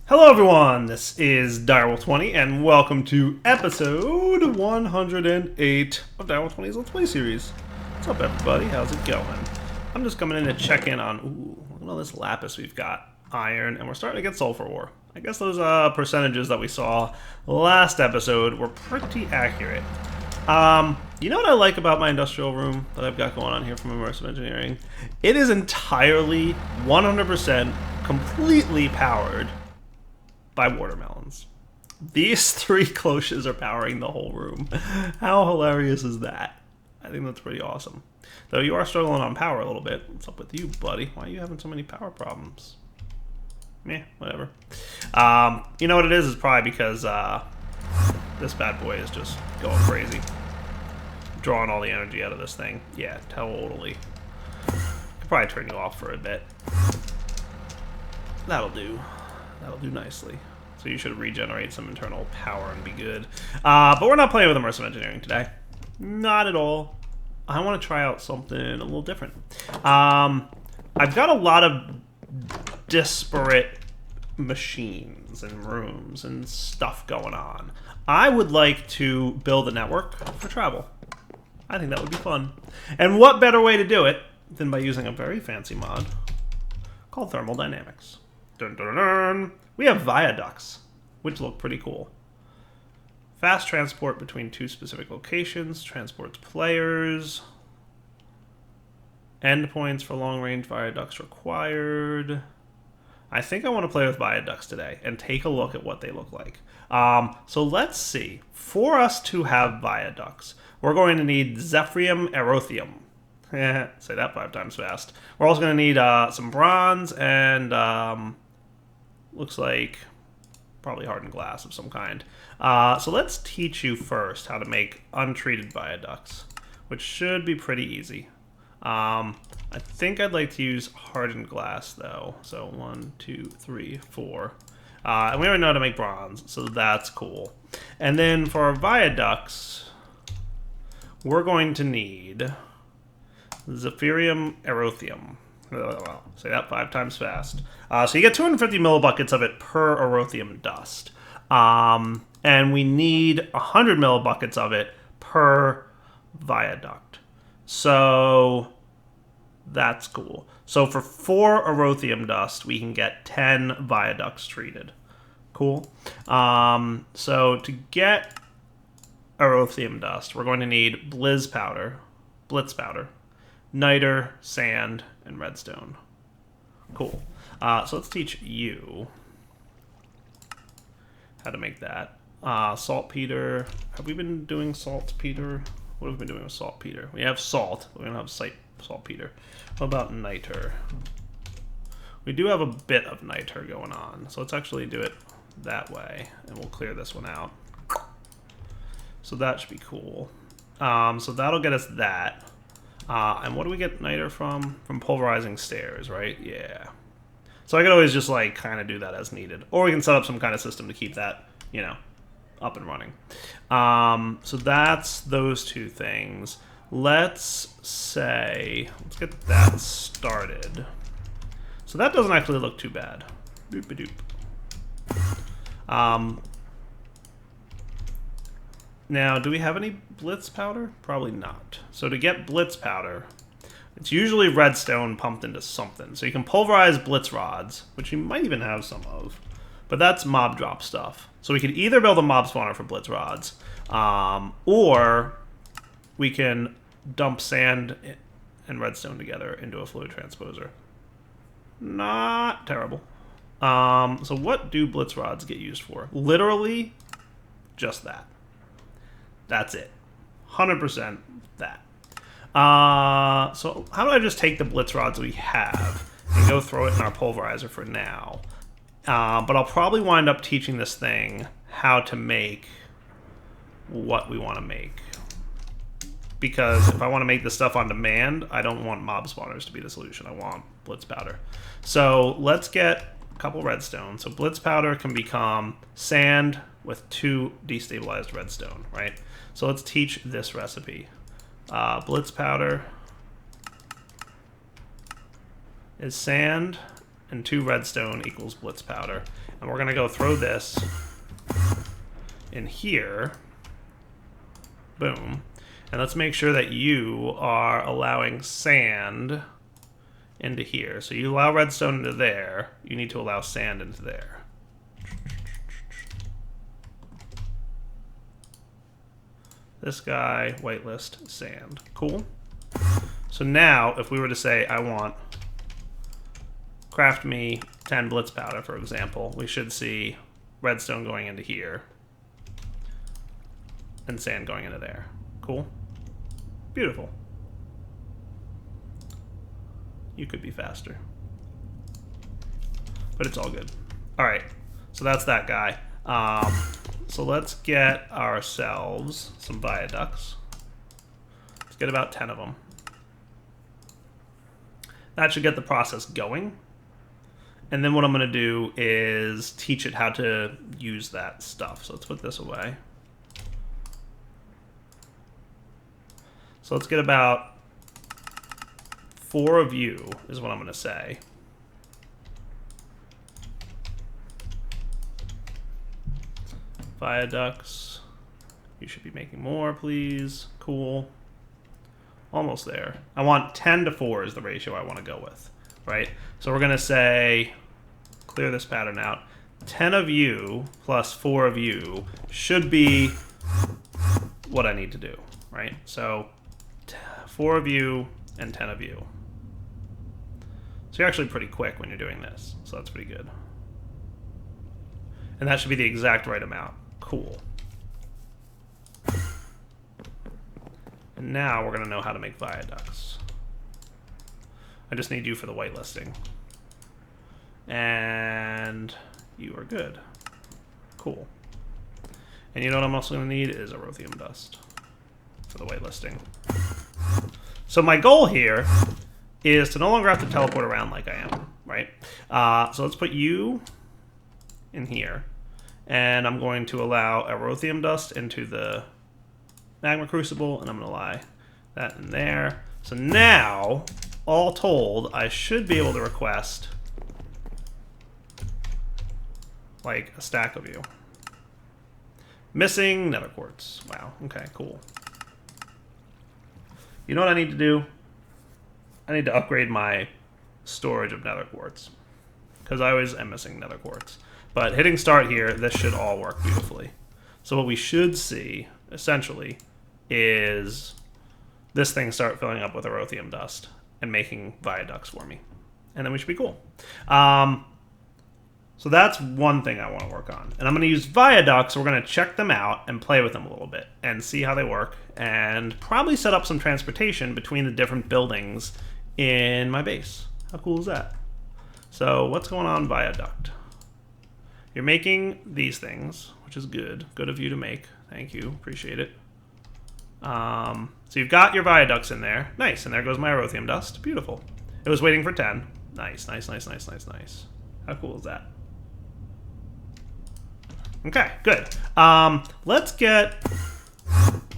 Hello everyone, this is Direwolf20 and welcome to episode 108 of Direwolf20's Let's Play series. What's up everybody, how's it going? I'm just coming in to check in on, look at all this lapis we've got, iron, and we're starting to get sulfur ore. I guess those percentages that we saw last episode were pretty accurate. You know what I like about my industrial room that I've got going on here from Immersive Engineering? It is entirely, 100%, completely powered by watermelons. These three cloches are powering the whole room. How hilarious is that? I think that's pretty awesome. Though you are struggling on power a little bit. What's up with you, buddy? Why are you having so many power problems? Meh, whatever. You know what it is? It's probably because this bad boy is just going crazy. Drawing all the energy out of this thing. Yeah, totally. Could probably turn you off for a bit. That'll do. That'll do nicely. So you should regenerate some internal power and be good. But we're not playing with Immersive Engineering today. Not at all. I want to try out something a little different. I've got a lot of disparate machines and rooms and stuff going on. I would like to build a network for travel. I think that would be fun. And what better way to do it than by using a very fancy mod called Thermal Dynamics. Dun, dun, dun, dun. We have viaducts, which look pretty cool. Fast transport between two specific locations, transports players. Endpoints for long-range viaducts required. I think I want to play with viaducts today and take a look at what they look like. So let's see. For us to have viaducts, we're going to need Zephyrium Erothium. Say that 5 times fast. We're also going to need some bronze and looks like probably hardened glass of some kind. So let's teach you first how to make untreated viaducts, which should be pretty easy. I think I'd like to use hardened glass though. So 1, 2, 3, 4. And we already know how to make bronze, so that's cool. And then for our viaducts, we're going to need Zephyrium Erothium. Say that 5 times fast. So you get 250 millibuckets of it per Erothium dust. And we need 100 millibuckets of it per viaduct. So that's cool. So for 4 Erothium dust, we can get 10 viaducts treated. Cool. So to get Erothium dust, we're going to need blitz powder, niter, sand, and redstone. Cool. So let's teach you how to make that. Saltpeter. Have we been doing saltpeter? What have we been doing with saltpeter? We have salt, but we don't have saltpeter. What about niter? We do have a bit of niter going on, so let's actually do it that way, and we'll clear this one out. So that should be cool. So that'll get us that. And what do we get niter from? From pulverizing stairs, right? Yeah. So I could always just like kind of do that as needed. Or we can set up some kind of system to keep that, you know, up and running. So that's those two things. Let's get that started. So that doesn't actually look too bad. Doop-a-doop. Now, do we have any blitz powder? Probably not. So to get blitz powder, it's usually redstone pumped into something. So you can pulverize blitz rods, which you might even have some of. But that's mob drop stuff. So we could either build a mob spawner for blitz rods, or we can dump sand and redstone together into a fluid transposer. Not terrible. So what do blitz rods get used for? Literally, just that. That's it. 100% that. So how do I just take the blitz rods we have and go throw it in our pulverizer for now? But I'll probably wind up teaching this thing how to make what we want to make. Because if I want to make this stuff on demand, I don't want mob spawners to be the solution. I want blitz powder. So let's get a couple redstone. So blitz powder can become sand with 2 destabilized redstone, right? So let's teach this recipe. Blitz powder is sand and 2 redstone equals blitz powder. And we're going to go throw this in here. Boom. And let's make sure that you are allowing sand into here. So you allow redstone into there. You need to allow sand into there. This guy, whitelist, sand. Cool. So now, if we were to say, I want craft me 10 blitz powder, for example, we should see redstone going into here and sand going into there. Cool. Beautiful. You could be faster. But it's all good. All right. So that's that guy. So let's get ourselves some viaducts. Let's get about 10 of them. That should get the process going. And then what I'm going to do is teach it how to use that stuff. So let's put this away. So let's get about 4 of you, is what I'm going to say. Viaducts. You should be making more, please. Cool. Almost there. I want 10 to 4 is the ratio I want to go with, right? So we're going to say, clear this pattern out. 10 of you plus 4 of you should be what I need to do, right? So 4 of you and 10 of you. So you're actually pretty quick when you're doing this. So that's pretty good. And that should be the exact right amount. Cool. And now we're going to know how to make viaducts. I just need you for the whitelisting. And you are good. Cool. And you know what I'm also going to need is erothium dust for the whitelisting. So my goal here is to no longer have to teleport around like I am, right? So let's put you in here. And I'm going to allow erothium dust into the magma crucible, and I'm going to allow that in there. So now, all told, I should be able to request like a stack of you. Missing nether quartz. Wow, okay, cool. You know what I need to do? I need to upgrade my storage of nether quartz, because I always am missing nether quartz. But hitting start here, this should all work beautifully. So what we should see, essentially, is this thing start filling up with erothium dust and making viaducts for me. And then we should be cool. So that's one thing I want to work on. And I'm going to use viaducts. We're going to check them out and play with them a little bit and see how they work. And probably set up some transportation between the different buildings in my base. How cool is that? So what's going on, viaduct? You're making these things, which is good. Good of you to make. Thank you. Appreciate it. So you've got your viaducts in there. Nice. And there goes my erothium dust. Beautiful. It was waiting for 10. Nice, nice, nice, nice, nice, nice. How cool is that? Okay, good. Let's get,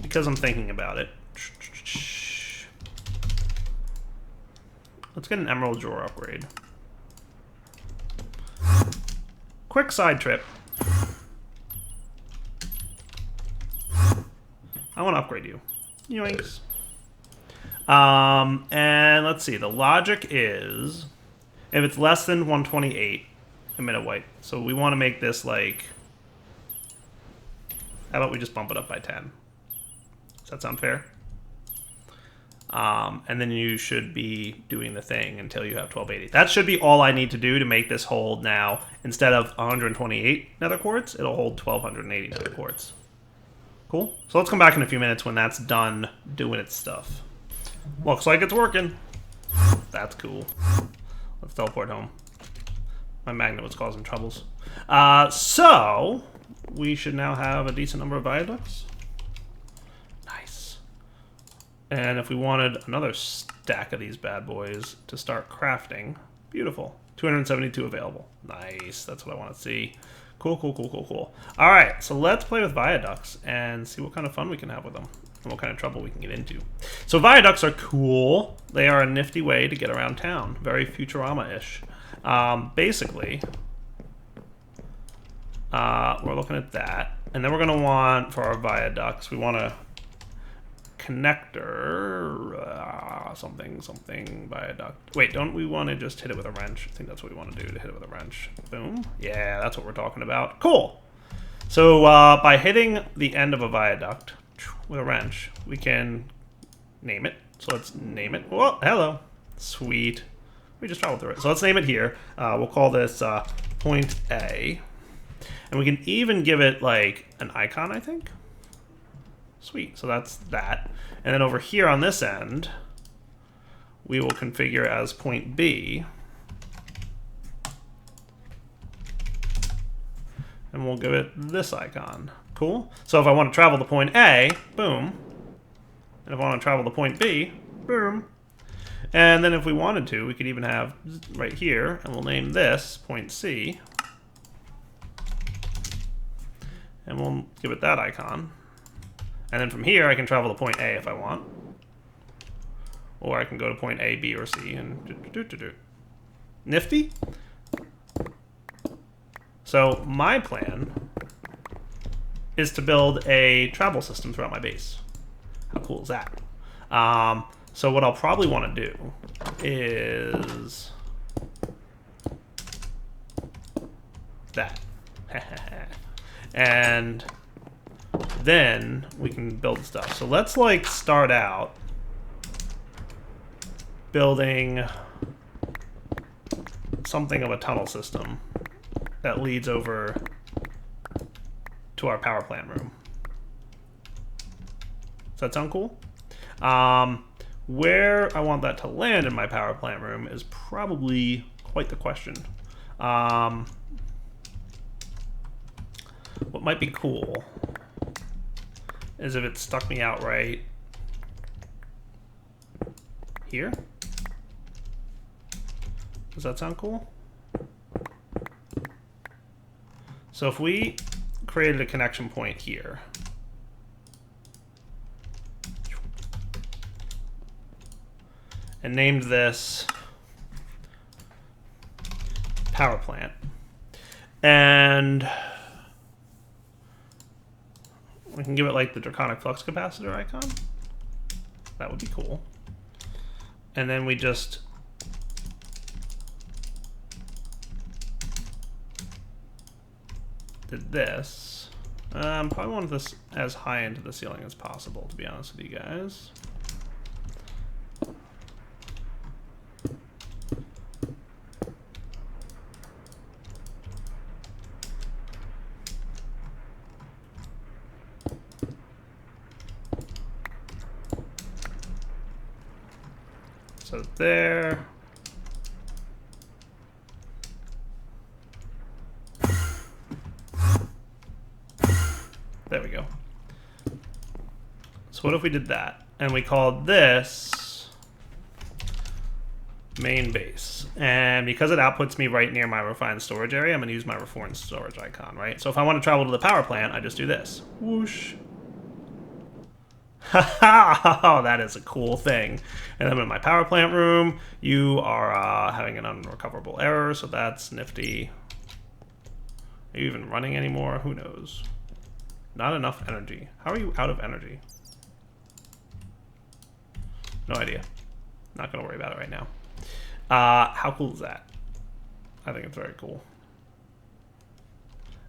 because I'm thinking about it, let's get an emerald drawer upgrade. Quick side trip. I want to upgrade you. Yoinks. And let's see. The logic is, if it's less than 128, emit a white. So we want to make this like, how about we just bump it up by 10? Does that sound fair? And then you should be doing the thing until you have 1280. That should be all I need to do to make this hold now. Instead of 128 nether quartz, it'll hold 1280 nether quartz. Cool. So let's come back in a few minutes when that's done doing its stuff. Looks like it's working. That's cool. Let's teleport home. My magnet was causing troubles. So we should now have a decent number of viaducts. Nice. And if we wanted another stack of these bad boys to start crafting, beautiful. 272 available. Nice. That's what I want to see. Cool, cool, cool, cool, cool. All right, so let's play with viaducts and see what kind of fun we can have with them and what kind of trouble we can get into. So viaducts are cool. They are a nifty way to get around town. Very Futurama-ish. Basically, we're looking at that. And then we're going to want, for our viaducts, we want a connector, something viaduct. Wait, don't we want to just hit it with a wrench? I think that's what we want to do, to hit it with a wrench. Boom. Yeah, that's what we're talking about. Cool. So by hitting the end of a viaduct with a wrench, we can name it. So let's name it. Well, hello. Sweet. We just traveled through it. So let's name it here. We'll call this point A. And we can even give it like an icon, I think. Sweet. So that's that. And then over here on this end, we will configure as point B. And we'll give it this icon. Cool. So if I want to travel to point A, boom. And if I want to travel to point B, boom. And then if we wanted to, we could even have right here, and we'll name this point C. And we'll give it that icon. And then from here, I can travel to point A if I want. Or I can go to point A, B, or C, and Nifty? So my plan is to build a travel system throughout my base. How cool is that? So what I'll probably want to do is that. And then we can build stuff. So let's like start out building something of a tunnel system that leads over to our power plant room. Does that sound cool? Where I want that to land in my power plant room is probably quite the question. What might be cool is if it stuck me out right here. Does that sound cool? So if we created a connection point here, and named this power plant, and we can give it like the draconic flux capacitor icon. That would be cool. And then we just did this. Probably want this as high into the ceiling as possible, to be honest with you guys. So there. There we go. So what if we did that? And we called this main base. And because it outputs me right near my refined storage area, I'm going to use my refined storage icon, right? So if I want to travel to the power plant, I just do this. Whoosh. Oh, that is a cool thing. And I'm in my power plant room. You are having an unrecoverable error, so that's nifty. Are you even running anymore? Who knows? Not enough energy. How are you out of energy? No idea. Not going to worry about it right now. How cool is that? I think it's very cool.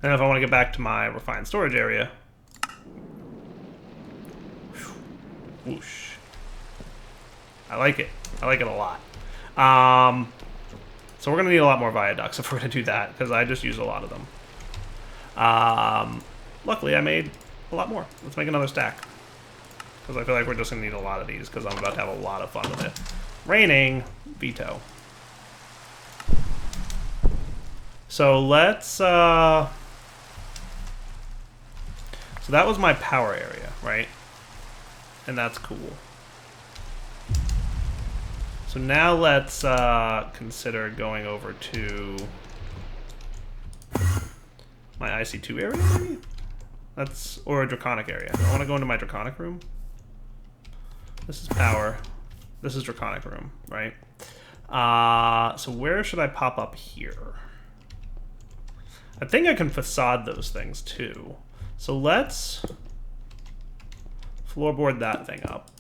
And if I want to get back to my refined storage area, whoosh. I like it. I like it a lot. So we're going to need a lot more viaducts if we're going to do that, because I just use a lot of them. Luckily, I made a lot more. Let's make another stack, because I feel like we're just going to need a lot of these, because I'm about to have a lot of fun with it. Raining, veto. So let's... So that was my power area, right? And that's cool. So now let's consider going over to my IC2 area, maybe? That's, or a draconic area. I want to go into my draconic room. This is power. This is draconic room, right? So where should I pop up here? I think I can facade those things too. So let's floorboard that thing up.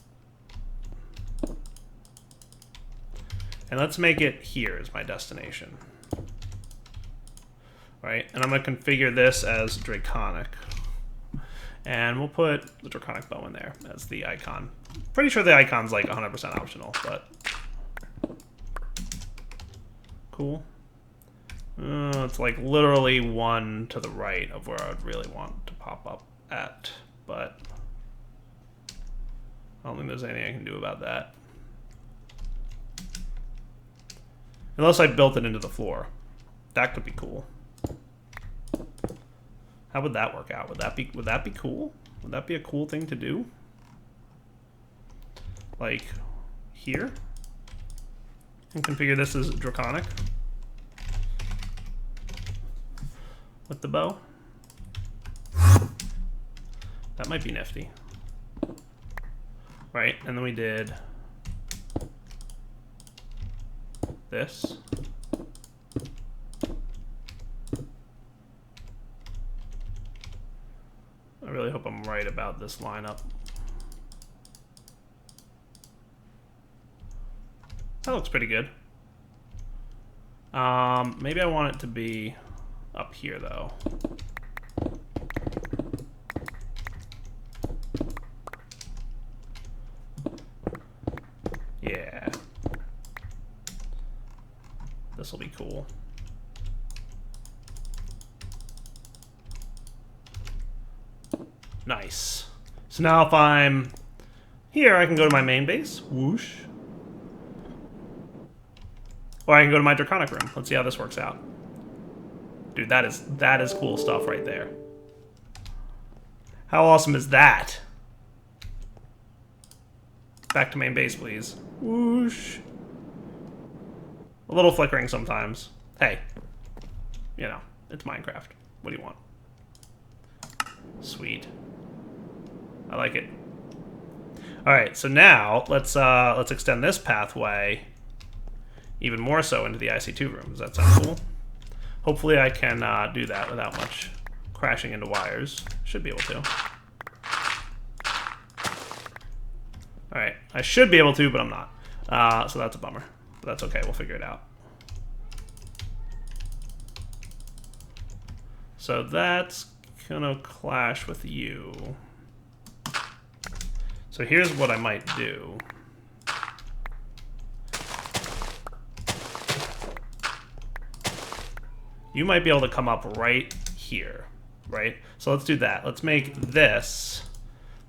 And let's make it here as my destination. Right? And I'm going to configure this as Draconic. And we'll put the Draconic bow in there as the icon. Pretty sure the icon's like 100% optional, but cool. It's like literally one to the right of where I would really want to pop up at, but I don't think there's anything I can do about that. Unless I built it into the floor. That could be cool. How would that work out? Would that be cool? Would that be a cool thing to do? Like here? And configure this as Draconic with the bow. That might be nifty. Right, and then we did this. I really hope I'm right about this lineup. That looks pretty good. Maybe I want it to be up here though. Yeah. This will be cool. Nice. So now if I'm here, I can go to my main base. Whoosh. Or I can go to my Draconic room. Let's see how this works out. Dude, that is cool stuff right there. How awesome is that? Back to main base, please. Whoosh. A little flickering sometimes. Hey, you know, it's Minecraft. What do you want? Sweet. I like it. All right, so now let's extend this pathway even more so into the IC2 room. Does that sound cool? Hopefully I can do that without much crashing into wires. Should be able to. All right, I should be able to, but I'm not. So that's a bummer. But that's okay, we'll figure it out. So that's gonna clash with you. So here's what I might do. You might be able to come up right here, right? So let's do that. Let's make this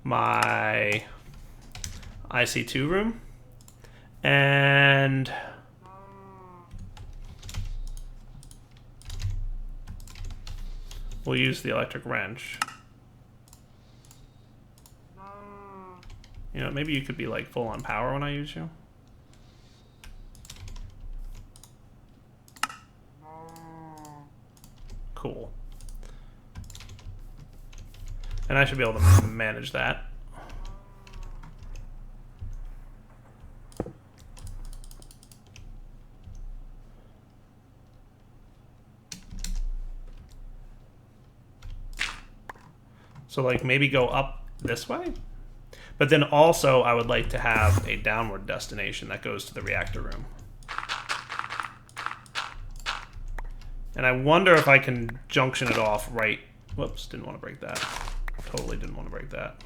my IC2 room. And we'll use the electric wrench. You know, maybe you could be like full on power when I use you. Cool. And I should be able to manage that. So like maybe go up this way? But then also I would like to have a downward destination that goes to the reactor room. And I wonder if I can junction it off right... Whoops, didn't want to break that. Totally didn't want to break that.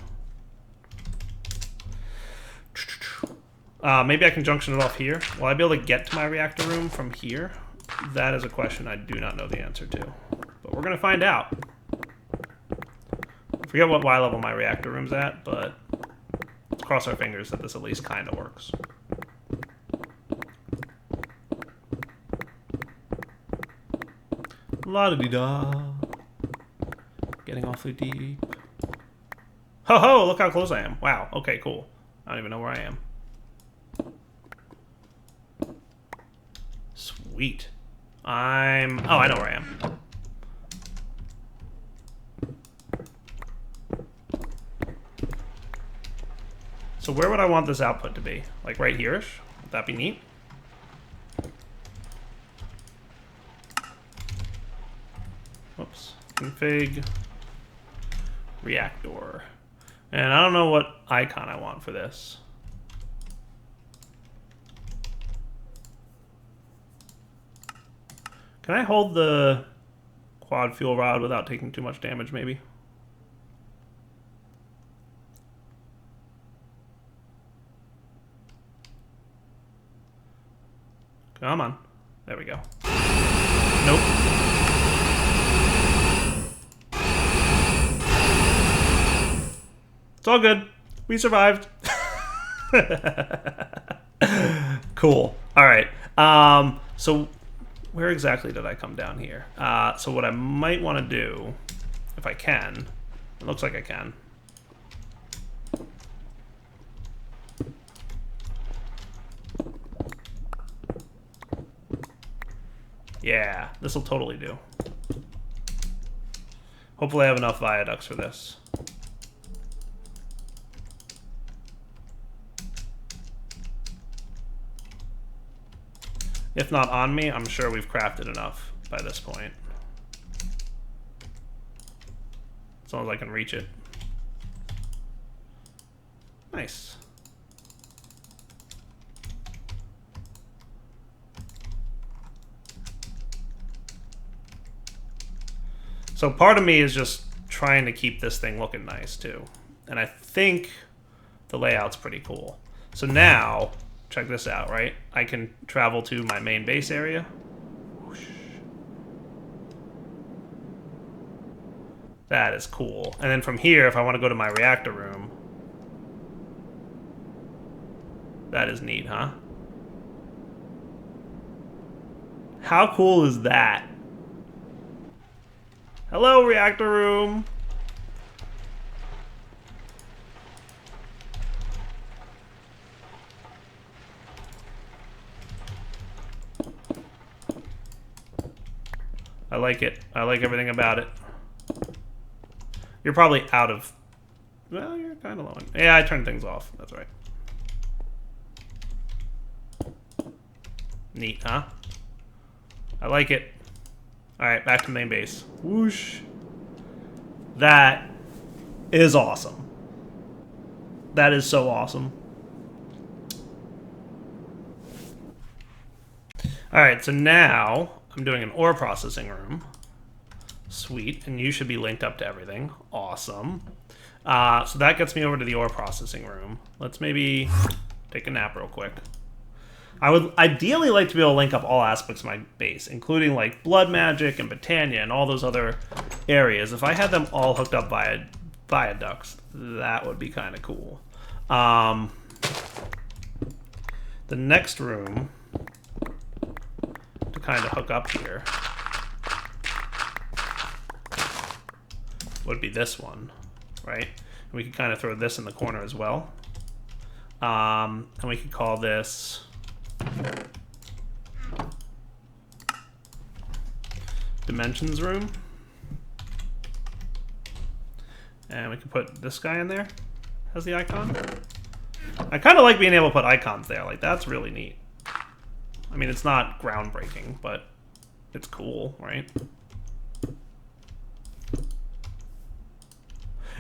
Maybe I can junction it off here. Will I be able to get to my reactor room from here? That is a question I do not know the answer to. But we're going to find out. I forget what Y level my reactor room's at, but let's cross our fingers that this at least kind of works. La-da-dee-da. Getting awfully deep. Ho-ho! Look how close I am. Wow. Okay, cool. I don't even know where I am. Sweet. Oh, I know where I am. So where would I want this output to be? Like right here-ish? Would that be neat? config Reactor. And I don't know what icon I want for this. Can I hold the quad fuel rod without taking too much damage, maybe? Come on. There we go. Nope. It's all good. We survived. Cool. All right. So where exactly did I come down here? So what I might want to do, if I can, it looks like I can. Yeah, this will totally do. Hopefully I have enough viaducts for this. If not on me, I'm sure we've crafted enough by this point. As long as I can reach it. Nice. So part of me is just trying to keep this thing looking nice too. And I think the layout's pretty cool. So now, check this out, right? I can travel to my main base area. Whoosh. That is cool. And then from here, if I want to go to my reactor room, that is neat, huh? How cool is that? Hello, reactor room. I like it. I like everything about it. You're probably out of... Well, you're kind of low. Yeah, I turned things off. That's right. Neat, huh? I like it. Alright, back to main base. Whoosh. That is awesome. That is so awesome. Alright, so now I'm doing an ore processing room. Sweet, and you should be linked up to everything. Awesome. So that gets me over to the ore processing room. Let's maybe take a nap real quick. I would ideally like to be able to link up all aspects of my base, including like Blood Magic and Botania and all those other areas. If I had them all hooked up via viaducts, that would be kind of cool. The next room to kind of hook up here would be this one, right? And we could kind of throw this in the corner as well. And we could call this... Dimensions room. And we can put this guy in there as the icon. I kind of like being able to put icons there. Like, that's really neat. I mean, it's not groundbreaking, but it's cool, right?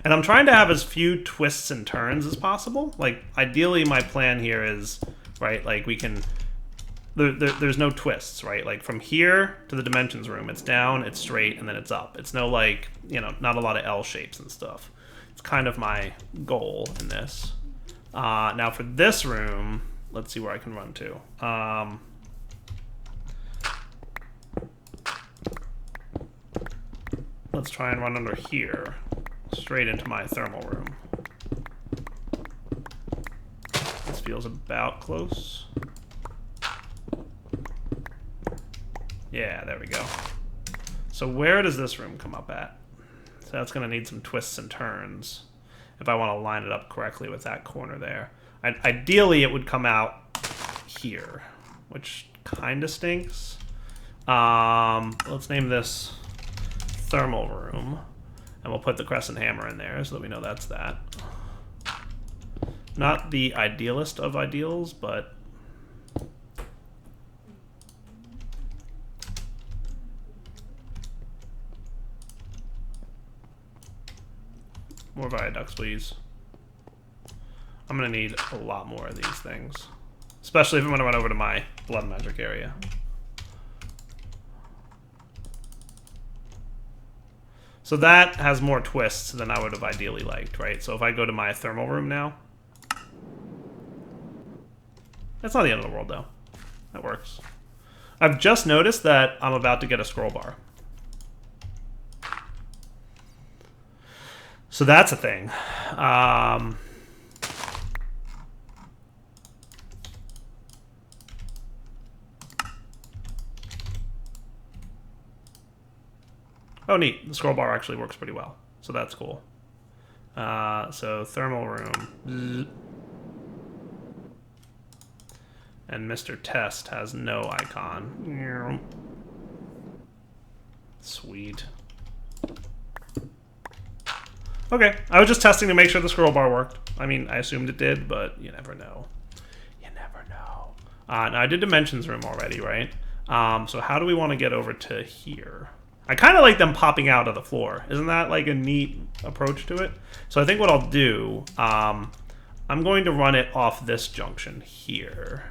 And I'm trying to have as few twists and turns as possible. Like, ideally, my plan here is, right, like, we can... There's no twists, right? Like, from here to the dimensions room, it's down, it's straight, and then it's up. It's no, like, you know, not a lot of L shapes and stuff. It's kind of my goal in this. Now, for this room, let's see where I can run to. Let's try and run under here, straight into my thermal room. This feels about close. Yeah, there we go. So where does this room come up at? So that's going to need some twists and turns if I want to line it up correctly with that corner there. Ideally, it would come out here, which kind of stinks. Let's name this thermal room, and we'll put the crescent hammer in there so that we know that's that. Not the idealist of ideals, but More viaducts, please. I'm gonna need a lot more of these things. Especially if I'm gonna run over to my blood magic area. So that has more twists than I would have ideally liked, right? So if I go to my thermal room now... That's not the end of the world, though. That works. I've just noticed that I'm about to get a scroll bar. So that's a thing. Oh, neat. The scroll bar actually works pretty well. So that's cool. So thermal room. And Mr. Test has no icon. Sweet. Okay, I was just testing to make sure the scroll bar worked. I mean, I assumed it did, but you never know. You never know. Now, I did Dimensions Room already, right? So how do we want to get over to here? I kind of like them popping out of the floor. Isn't that like a neat approach to it? So I think what I'll do, I'm going to run it off this junction here.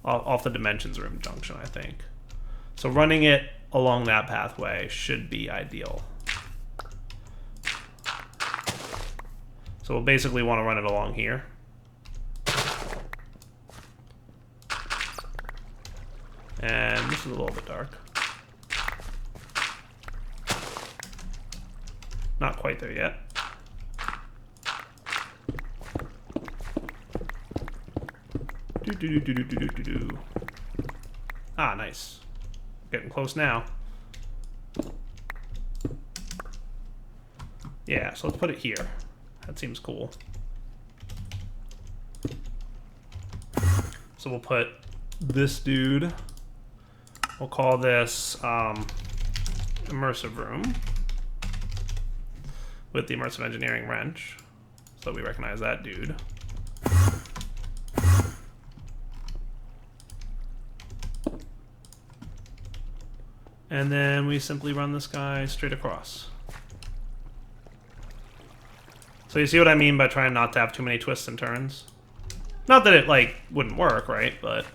Off the Dimensions Room junction, I think. So running it along that pathway should be ideal. So we'll basically want to run it along here. And this is a little bit dark. Not quite there yet. Ah, nice. Getting close now. Yeah, so let's put it here. That seems cool. So we'll put this dude. We'll call this immersive room with the immersive engineering wrench, so we recognize that dude. And then we simply run this guy straight across. So you see what I mean by trying not to have too many twists and turns? Not that it, like, wouldn't work, right? But...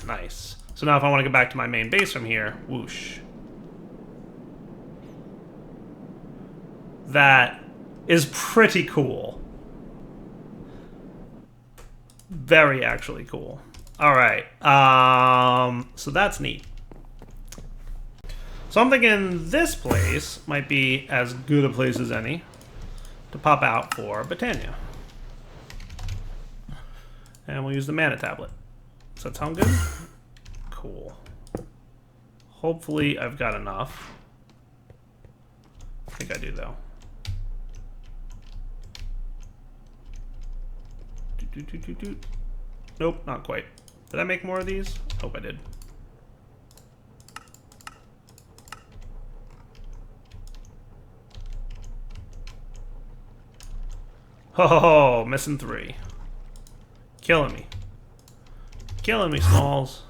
nice. So now if I want to get back to my main base from here, whoosh. That is pretty cool. Very actually cool. Alright, so that's neat. So I'm thinking this place might be as good a place as any to pop out for Britannia. And we'll use the mana tablet. Does that sound good? Cool. Hopefully I've got enough. I think I do, though. Nope, not quite. Did I make more of these? Hope I did. Oh, missing 3. Killing me. Killing me, Smalls.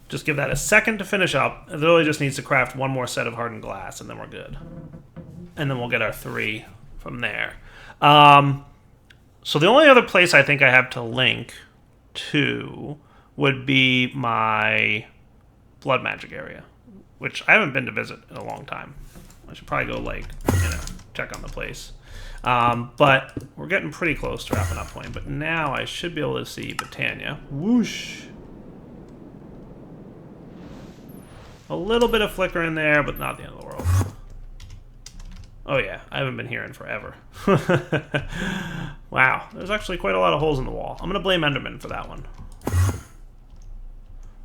Just give that a second to finish up. It literally just needs to craft one more set of hardened glass, and then we're good. And then we'll get our 3 from there. So the only other place I think I have to link to would be my blood magic area, which I haven't been to visit in a long time. I should probably go, like, you know, check on the place. But we're getting pretty close to wrapping up point. But now I should be able to see Britannia. Whoosh! A little bit of flicker in there, but not the end of the world. Oh yeah, I haven't been here in forever. Wow, there's actually quite a lot of holes in the wall. I'm gonna blame Enderman for that one.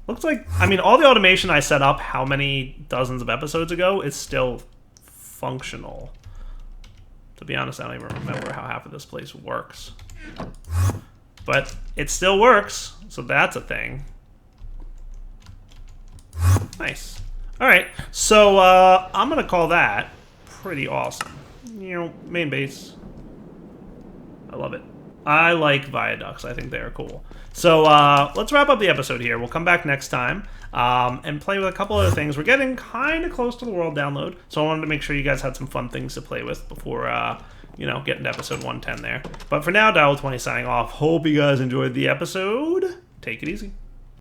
Looks like, I mean, all the automation I set up how many dozens of episodes ago is still functional. To be honest, I don't even remember how half of this place works. But it still works, so that's a thing. Nice. Alright, so I'm gonna call that pretty awesome. You know, main base. I love it. I like viaducts. I think they're cool. So let's wrap up the episode here. We'll come back next time and play with a couple other things. We're getting kind of close to the world download, so I wanted to make sure you guys had some fun things to play with before, getting to episode 110 there. But for now, Dial 20 signing off. Hope you guys enjoyed the episode. Take it easy.